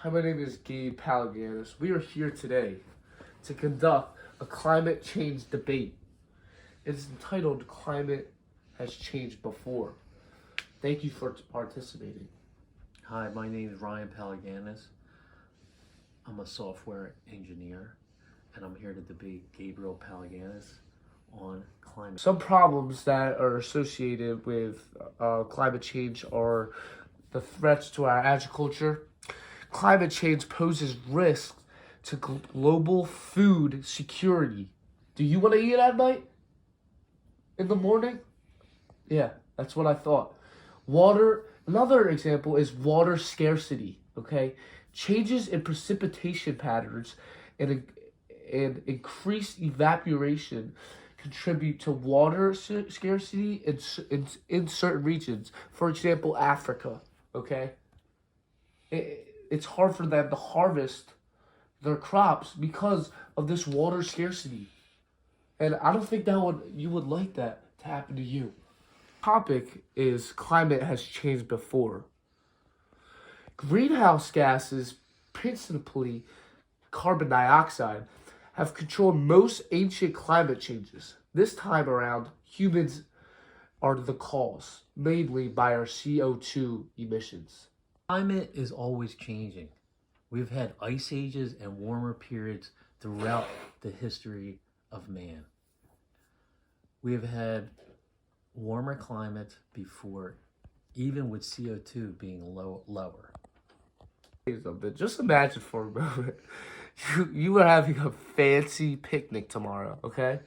Hi, my name is Gabe Palaganis. We are here today to conduct a climate change debate. It is entitled Climate Has Changed Before. Thank you for participating. Hi, my name is Ryan Palaganis. I'm a software engineer, and I'm here to debate Gabriel Palaganis on climate. Some problems that are associated with climate change are the threats to our agriculture. Climate change poses risks to global food security. Do you want to eat at night? In the morning? Yeah, that's what I thought. Water, another example is water scarcity, okay? Changes in precipitation patterns and increased evaporation contribute to water scarcity in certain regions. For example, Africa, okay? It's hard for them to harvest their crops because of this water scarcity. And I don't think you would like that to happen to you. Topic is climate has changed before. Greenhouse gases, principally carbon dioxide, have controlled most ancient climate changes. This time around, humans are the cause, mainly by our CO2 emissions. Climate is always changing. We've had ice ages and warmer periods throughout the history of man. We have had warmer climates before, even with CO2 being lower. Just imagine for a moment, you are having a fancy picnic tomorrow, okay?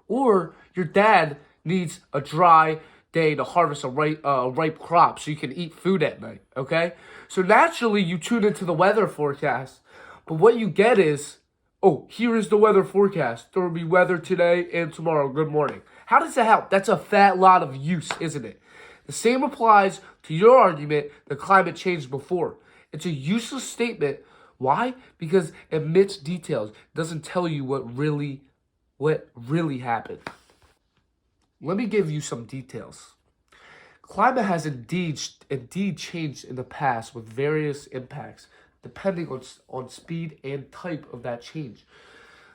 Or your dad needs a dry day to harvest a ripe crop so you can eat food at night, okay? So naturally, you tune into the weather forecast, but what you get is, oh, here is the weather forecast. There will be weather today and tomorrow. Good morning. How does that help? That's a fat lot of use, isn't it? The same applies to your argument that climate changed before. It's a useless statement. Why? Because it omits details. It doesn't tell you what really happened. Let me give you some details. Climate has indeed changed in the past with various impacts, depending on speed and type of that change.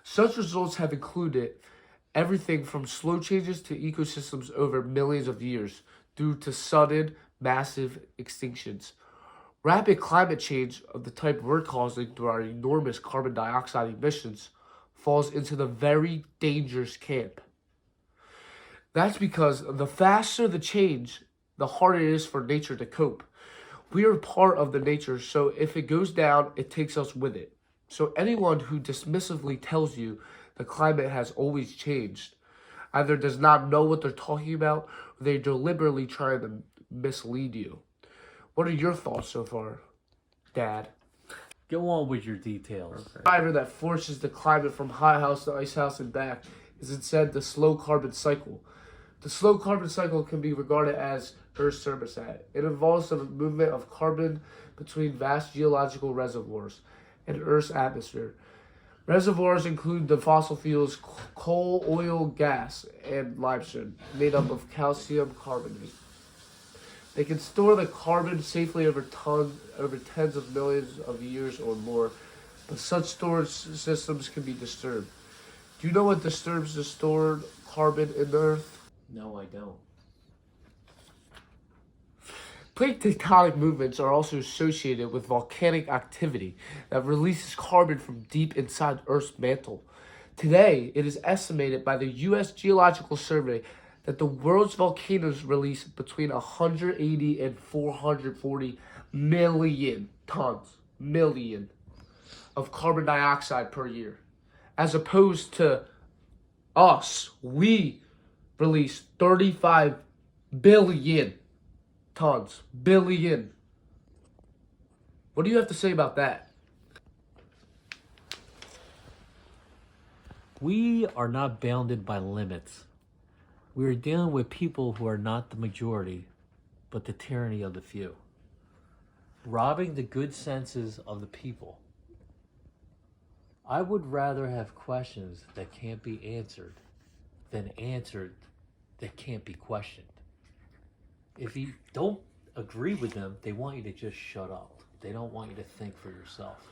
Such results have included everything from slow changes to ecosystems over millions of years due to sudden, massive extinctions. Rapid climate change of the type we're causing through our enormous carbon dioxide emissions falls into the very dangerous camp. That's because the faster the change, the harder it is for nature to cope. We are part of the nature, so if it goes down, it takes us with it. So anyone who dismissively tells you the climate has always changed either does not know what they're talking about, or they're deliberately trying to mislead you. What are your thoughts so far, Dad? Go on with your details. The driver that forces the climate from hot house to ice house and back is instead the slow carbon cycle. The slow carbon cycle can be regarded as Earth's thermostat. It involves the movement of carbon between vast geological reservoirs and Earth's atmosphere. Reservoirs include the fossil fuels coal, oil, gas, and limestone, made up of calcium carbonate. They can store the carbon safely over tens of millions of years or more, but such storage systems can be disturbed. Do you know what disturbs the stored carbon in the Earth? No, I don't. Plate tectonic movements are also associated with volcanic activity that releases carbon from deep inside Earth's mantle. Today, it is estimated by the U.S. Geological Survey that the world's volcanoes release between 180 and 440 million tons, of carbon dioxide per year. As opposed to us, we release 35 billion tons. Billion. What do you have to say about that? We are not bounded by limits. We are dealing with people who are not the majority, but the tyranny of the few, robbing the good senses of the people. I would rather have questions that can't be answered than answered that can't be questioned. If you don't agree with them, they want you to just shut up. They don't want you to think for yourself.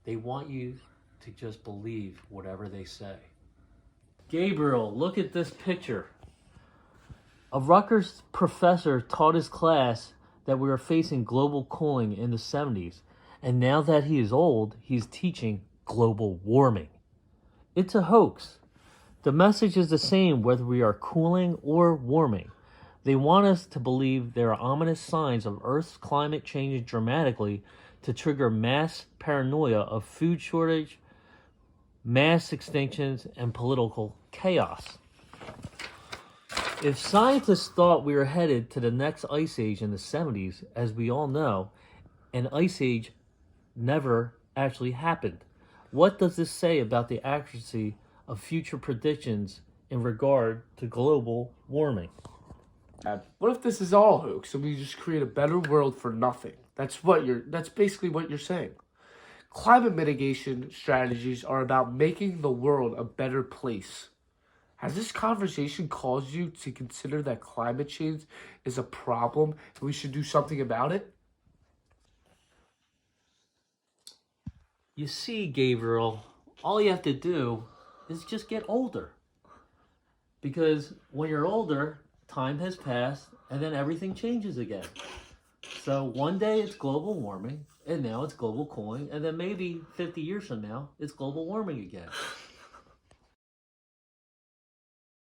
They want you to just believe whatever they say. Gabriel, look at this picture. A Rutgers professor taught his class that we were facing global cooling in the 70s, and now that he is old, he's teaching global warming. It's a hoax. The message is the same whether we are cooling or warming. They want us to believe there are ominous signs of Earth's climate changing dramatically to trigger mass paranoia of food shortage, mass extinctions, and political chaos. If scientists thought we were headed to the next ice age in the 70s, as we all know, an ice age never actually happened, what does this say about the accuracy of future predictions in regard to global warming? What if this is all a hoax and we just create a better world for nothing? That's basically what you're saying. Climate mitigation strategies are about making the world a better place. Has this conversation caused you to consider that climate change is a problem and we should do something about it? You see, Gabriel, all you have to do is just get older. Because when you're older, time has passed and then everything changes again. So one day it's global warming, and now it's global cooling, and then maybe 50 years from now, it's global warming again.